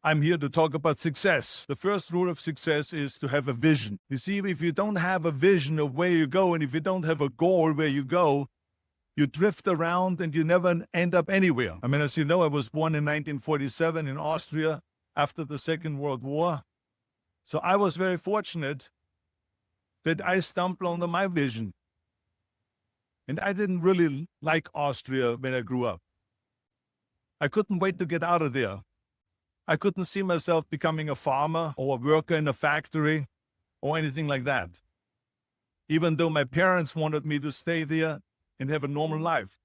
I'm here to talk about success. The first rule of success is to have a vision. You see, if you don't have a vision of where you go, and if you don't have a goal where you go, you drift around and you never end up anywhere. I mean, as you know, I was born in 1947 in Austria after the Second World War. So I was very fortunate that I stumbled onto my vision. And I didn't really like Austria when I grew up. I couldn't wait to get out of there. I couldn't see myself becoming a farmer or a worker in a factory or anything like that. Even though my parents wanted me to stay there and have a normal life.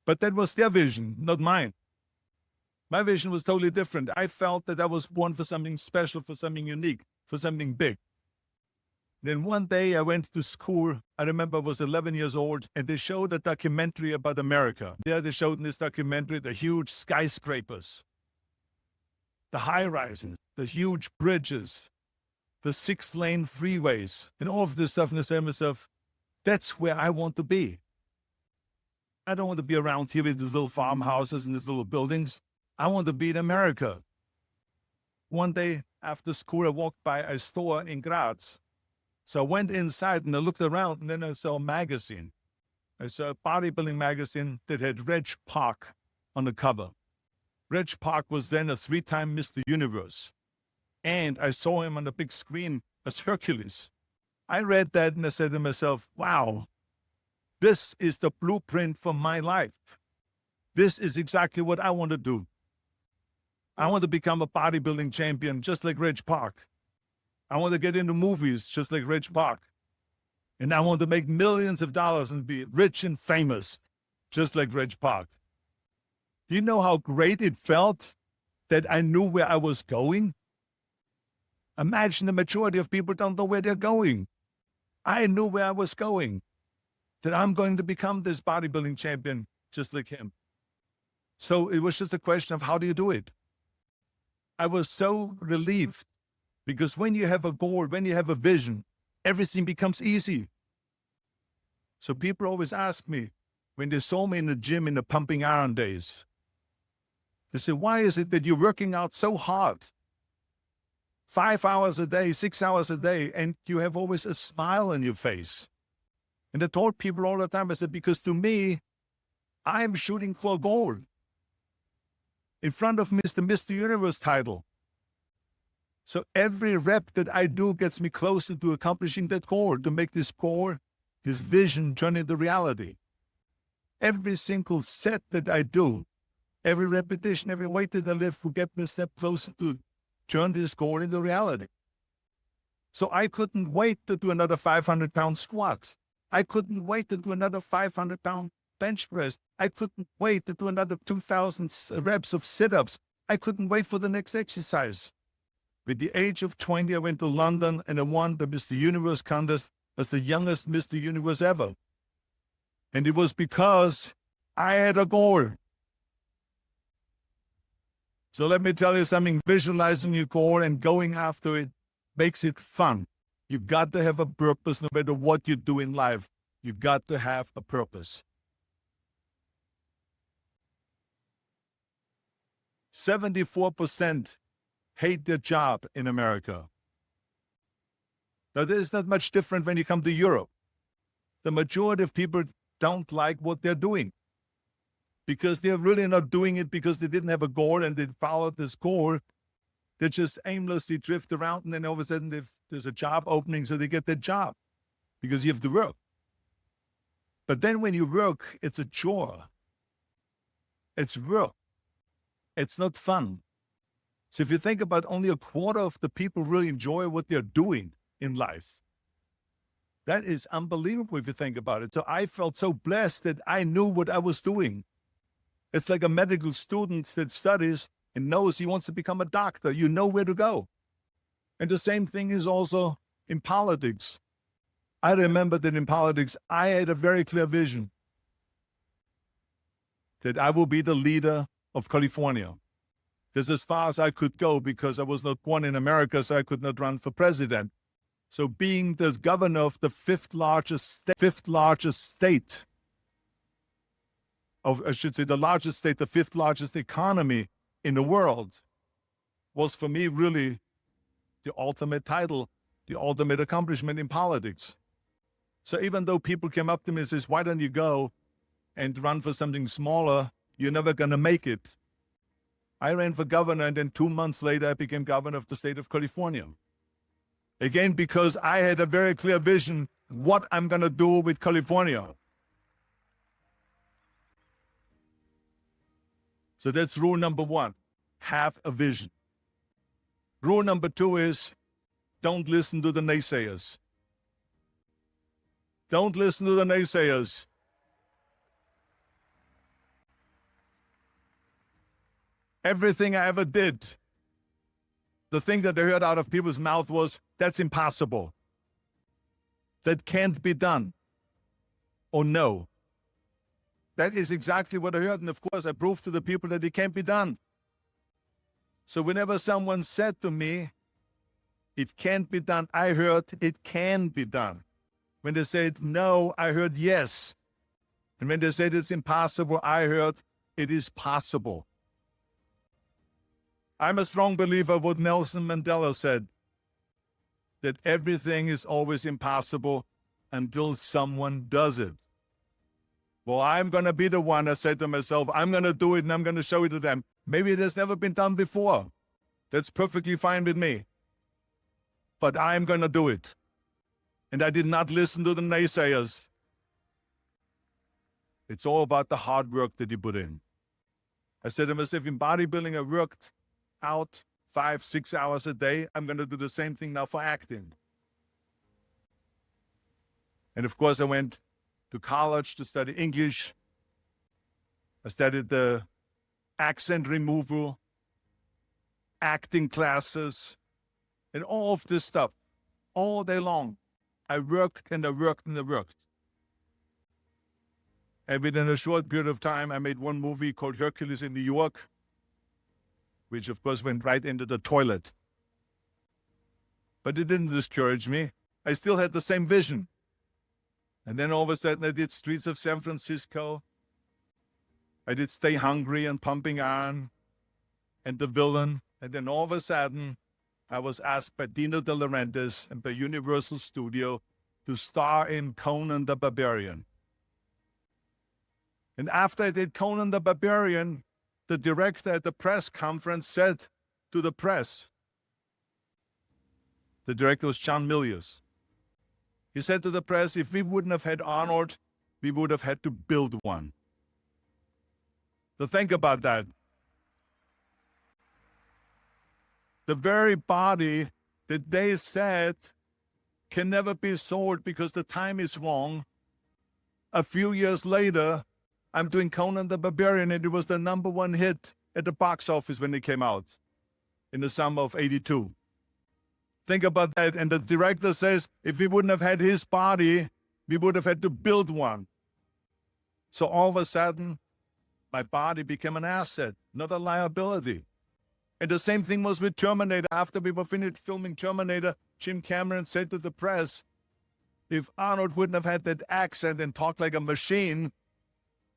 But that was their vision, not mine. My vision was totally different. I felt that I was born for something special, for something unique, for something big. Then one day I went to school. I remember I was 11 years old, and they showed a documentary about America. There they showed in this documentary the huge skyscrapers, the high-rises, the huge bridges, the 6-lane freeways, and all of this stuff. And I said to myself, that's where I want to be. I don't want to be around here with these little farmhouses and these little buildings. I want to be in America. One day after school, I walked by a store in Graz. So I went inside and I looked around, and then I saw a magazine. I saw a bodybuilding magazine that had Reg Park on the cover. Reg Park was then a 3-time Mr. Universe. And I saw him on the big screen as Hercules. I read that and I said to myself, wow, this is the blueprint for my life. This is exactly what I want to do. I want to become a bodybuilding champion just like Reg Park. I want to get into movies just like Reg Park. And I want to make millions of dollars and be rich and famous just like Reg Park. Do you know how great it felt that I knew where I was going? Imagine the majority of people don't know where they're going. I knew where I was going, that I'm going to become this bodybuilding champion just like him. So it was just a question of how do you do it? I was so relieved. Because when you have a goal, when you have a vision, everything becomes easy. So people always ask me, when they saw me in the gym in the pumping iron days, they say, why is it that you're working out so hard? 5 hours a day, 6 hours a day, and you have always a smile on your face. And I told people all the time, I said, because to me, I'm shooting for a goal. In front of me is the Mr. Universe title. So every rep that I do gets me closer to accomplishing that goal, to make this goal, this vision, turn into reality. Every single set that I do, every repetition, every weight that I lift will get me a step closer to turn this goal into reality. So I couldn't wait to do another 500-pound squat. I couldn't wait to do another 500-pound bench press. I couldn't wait to do another 2,000 reps of sit-ups. I couldn't wait for the next exercise. At the age of 20, I went to London and I won the Mr. Universe contest as the youngest Mr. Universe ever. And it was because I had a goal. So let me tell you something, visualizing your goal and going after it makes it fun. You got to have a purpose no matter what you do in life. You got to have a purpose. 74% hate their job in America. Now, there's not much different when you come to Europe. The majority of people don't like what they're doing because they're really not doing it because they didn't have a goal and they followed this goal. They just aimlessly drift around, and then all of a sudden there's a job opening, so they get that job because you have to work. But then when you work, it's a chore. It's work. It's not fun. So if you think about only a quarter of the people really enjoy what they're doing in life, that is unbelievable if you think about it. So I felt so blessed that I knew what I was doing. It's like a medical student that studies and knows he wants to become a doctor. You know where to go. And the same thing is also in politics. I remember that in politics, I had a very clear vision that I will be the leader of California. This is as far as I could go because I was not born in America, so I could not run for president. So being the governor of the fifth largest state of, I should say the largest state, the fifth largest economy in the world, was for me really the ultimate title, the ultimate accomplishment in politics. So even though people came up to me and says, why don't you go and run for something smaller? You're never going to make it. I ran for governor, and then 2 months later, I became governor of the state of California. Again, because I had a very clear vision what I'm going to do with California. So that's rule number one, have a vision. Rule number two is don't listen to the naysayers. Don't listen to the naysayers. Everything I ever did, the thing that I heard out of people's mouth was, that's impossible. That can't be done. Or no. That is exactly what I heard. And of course, I proved to the people that it can't be done. So whenever someone said to me, it can't be done, I heard it can be done. When they said no, I heard yes. And when they said it's impossible, I heard it is possible. I'm a strong believer of what Nelson Mandela said, that everything is always impossible until someone does it. Well, I'm going to be the one, I said to myself, I'm going to do it and I'm going to show it to them. Maybe it has never been done before. That's perfectly fine with me. But I'm going to do it. And I did not listen to the naysayers. It's all about the hard work that you put in. I said to myself, in bodybuilding, I worked out 5-6 hours a day. I'm going to do the same thing now for acting. And of course, I went to college to study English. I studied the accent removal, acting classes, and all of this stuff all day long. I worked and I worked and I worked. And within a short period of time, I made one movie called Hercules in New York, which of course went right into the toilet. But it didn't discourage me. I still had the same vision. And then all of a sudden I did Streets of San Francisco. I did Stay Hungry and Pumping On and The Villain. And then all of a sudden I was asked by Dino De Laurentiis and by Universal Studio to star in Conan the Barbarian. And after I did Conan the Barbarian, the director at the press conference said to the press, the director was John Milius. He said to the press, if we wouldn't have had Arnold, we would have had to build one. So think about that. The very body that they said can never be sold because the time is wrong. A few years later, I'm doing Conan the Barbarian, and it was the #1 hit at the box office when it came out in the summer of '82. Think about that. And the director says, if we wouldn't have had his body, we would have had to build one. So all of a sudden, my body became an asset, not a liability. And the same thing was with Terminator. After we were finished filming Terminator, Jim Cameron said to the press, if Arnold wouldn't have had that accent and talked like a machine,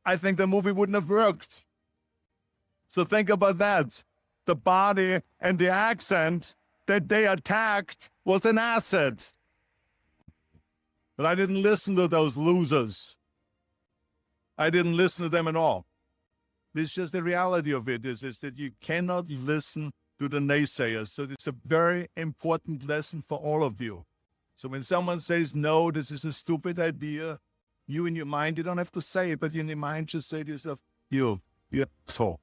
I think the movie wouldn't have worked. So think about that. The body and the accent that they attacked was an asset. But I didn't listen to those losers. I didn't listen to them at all. It's just the reality of it is that you cannot listen to the naysayers. So it's a very important lesson for all of you. So when someone says, no, this is a stupid idea, you in your mind, you don't have to say it, but in your mind, just say to yourself, you asshole.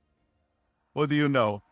What do you know?